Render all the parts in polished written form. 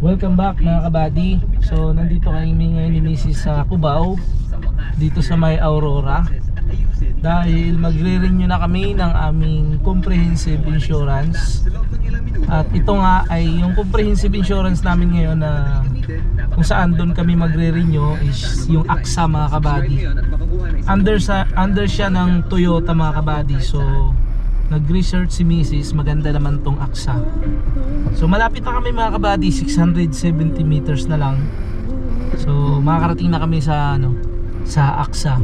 Welcome back mga kabady. So nandito kami ngayon ni Mrs. sa Cubao, dito sa may Aurora, dahil magre-renew na kami ng aming comprehensive insurance. At ito nga ay yung comprehensive insurance namin ngayon na kung saan doon kami magre-renew is yung AXA mga kabady. Under siya ng Toyota mga kabady. So nag-research si Mrs. maganda naman tong AXA. So malapit na kami mga kabady, 670 meters na lang. So makakarating na kami sa sa AXA.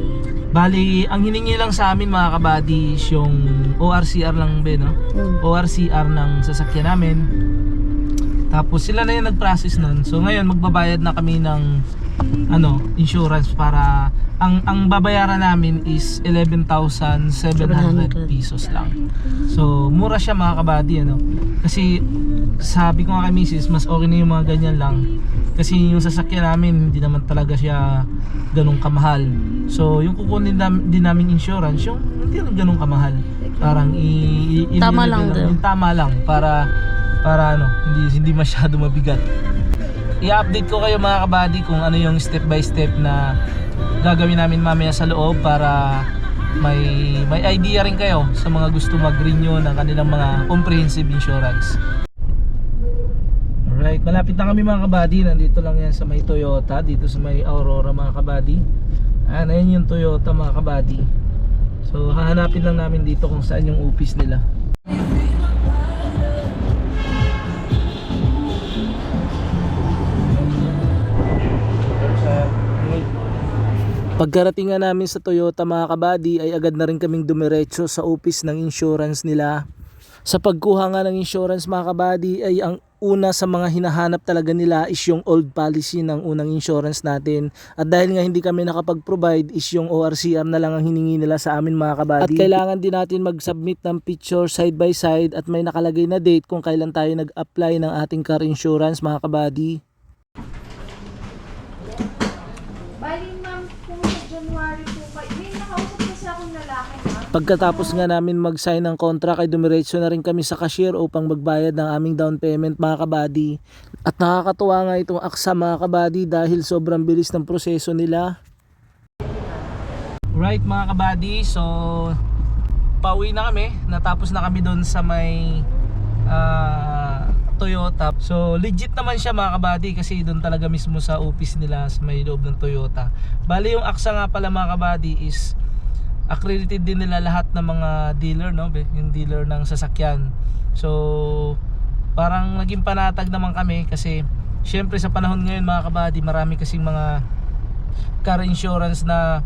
Bali, ang hiningi lang sa amin mga kabady is yung ORCR lang ORCR ng sasakyan namin. Tapos sila na yung nag-process nun. So ngayon magbabayad na kami ng insurance para ang babayaran namin is 11,700 pesos lang. So mura siya mga kabady Kasi sabi ko nga kay Mrs. mas okay na yung mga ganyan lang. Kasi yung sasakyan namin hindi naman talaga siya ganun kamahal. So yung kukunin din namin insurance, yung hindi naman ganun kamahal. Parang tama lang yung tama lang para hindi masyado mabigat. I-update ko kayo mga kabady kung ano yung step by step na gagawin namin mamaya sa loob para may idea rin kayo sa mga gusto mag-renew ng kanilang mga comprehensive insurance. Alright, malapit na kami mga kabady. Nandito lang yan sa may Toyota, dito sa may Aurora mga kabady. Ayan yung Toyota mga kabady. So hahanapin lang namin dito kung saan yung office nila. Pagkarating nga namin sa Toyota mga kabady ay agad na rin kaming dumiretso sa office ng insurance nila. Sa pagkuha nga ng insurance mga kabady ay ang una sa mga hinahanap talaga nila is yung old policy ng unang insurance natin. At dahil nga hindi kami nakapag-provide is yung ORCR na lang ang hiningi nila sa amin mga kabady. At kailangan din natin mag-submit ng picture side by side at may nakalagay na date kung kailan tayo nag-apply ng ating car insurance mga kabady. Pagkatapos nga namin mag-sign ng contract ay dumiretso na rin kami sa cashier upang magbayad ng aming down payment mga kabady. At nakakatuwa nga itong AXA mga kabady dahil sobrang bilis ng proseso nila. Right mga kabady, so pauwi na kami. Natapos na kami doon sa may Toyota. So legit naman siya mga kabady kasi doon talaga mismo sa office nila sa may loob ng Toyota. Bali yung AXA nga pala mga kabady is accredited din nila lahat ng mga dealer yung dealer ng sasakyan. So parang naging panatag naman kami kasi syempre sa panahon ngayon mga kabady marami kasing mga car insurance na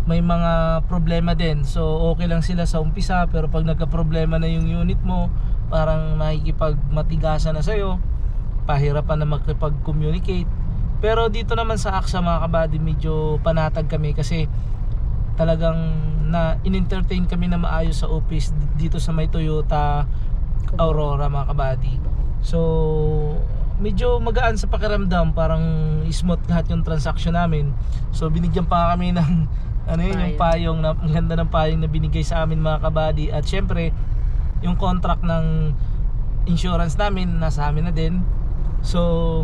may mga problema din. So okay lang sila sa umpisa pero pag nagka-problema na yung unit mo, parang nakikipagmatigasan na sa'yo, pahirapan na makipag-communicate. Pero dito naman sa AXA mga kabady medyo panatag kami kasi talagang in-entertain kami na maayos sa office dito sa may Toyota Aurora mga kabady. So medyo magaan sa pakiramdam, parang smooth lahat yung transaction namin. So binigyan pa kami ng yung payong na ang ganda ng payong na binigay sa amin mga kabady. At syempre yung contract ng insurance namin nasa amin na din. So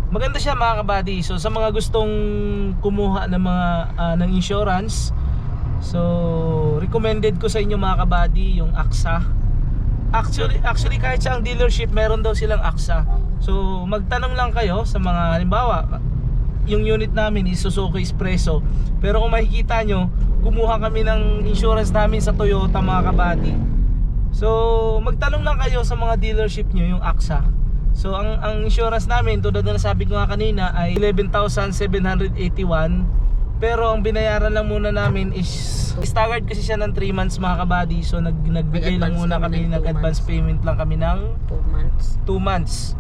maganda siya mga kabady. So sa mga gustong kumuha ng mga ng insurance, so recommended ko sa inyo mga kabady yung AXA. Actually kahit sa ang dealership meron daw silang AXA. So magtanong lang kayo sa mga halimbawa yung unit namin is Suzuki Espresso, pero kung makikita nyo kumuha kami ng insurance namin sa Toyota mga kabady. So magtanong lang kayo sa mga dealership nyo yung AXA. So ang insurance namin tulad na nasabi ko nga kanina ay 11,781. Pero ang binayaran lang muna namin is staggered kasi siya ng 3 months mga kabady. So nagbigay lang muna kami ng advance payment lang kami ng 2 months.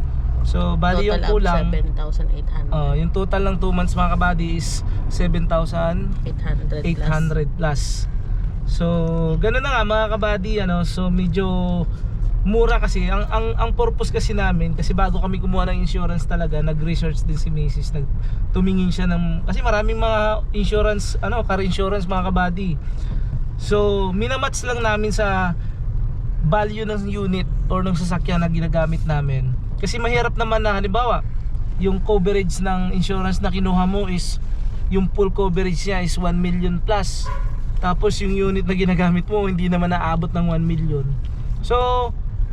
So bali yung kulang 7,800. Yung total ng 2 months mga kabady is 7,800 plus. So ganoon na nga mga kabady so medyo mura kasi ang purpose kasi namin, kasi bago kami kumuha ng insurance talaga nag-research din si Mrs. Tumingin siya ng, kasi maraming mga insurance car insurance mga kabady. So minamatch lang namin sa value ng unit or ng sasakyan na ginagamit namin Kasi mahirap naman na halimbawa yung coverage ng insurance na kinuha mo is yung full coverage niya is 1 million plus, tapos yung unit na ginagamit mo hindi naman naabot ng 1 million. So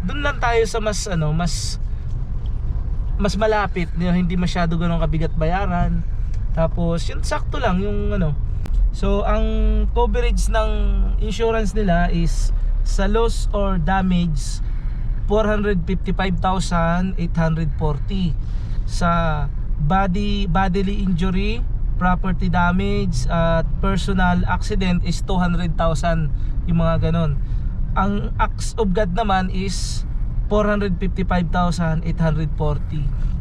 dun lang tayo sa mas mas malapit, hindi masyado ganun kabigat bayaran. Tapos yun sakto lang yung So ang coverage ng insurance nila is sa loss or damage 455,840, sa bodily injury, property damage at personal accident is 200,000, yung mga ganon. Ang acts of God naman is 455,840.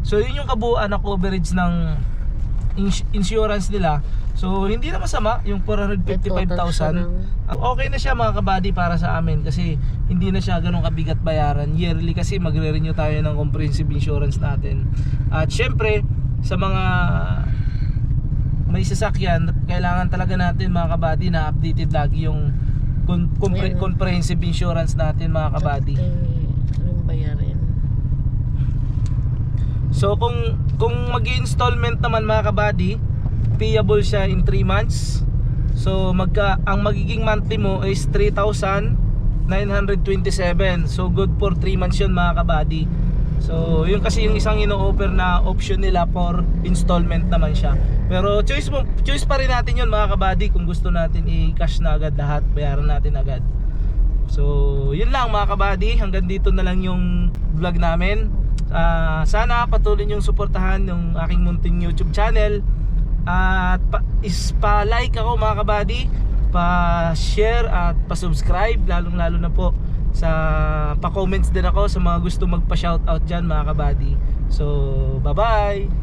So yun yung kabuuan na coverage ng insurance nila. So hindi na masama yung 455,000. Okay na siya mga kabady para sa amin kasi hindi na siya ganun kabigat bayaran. Yearly kasi magre-renew tayo ng comprehensive insurance natin. At syempre sa mga may sasakyan, kailangan talaga natin mga kabady na updated lagi yung comprehensive insurance natin mga kabady. Yung bayarin. So kung mag-installment naman mga kabady, payable siya in 3 months. So ang magiging monthly mo is 3,927. So good for 3 months yun mga kabady. So yun kasi yung isang ino-offer na option nila for installment naman siya. Pero choice pa rin natin yun mga kabady, kung gusto natin i-cash na agad lahat, bayaran natin agad. So yun lang mga kabady, hanggang dito na lang yung vlog namin. Sana patuloy niyong suportahan yung aking munting YouTube channel. At pa-like ako mga kabady, pa-share at pa-subscribe, lalong-lalo na po sa pa-comments din ako sa mga gusto magpa-shoutout dyan mga kabady. So bye-bye.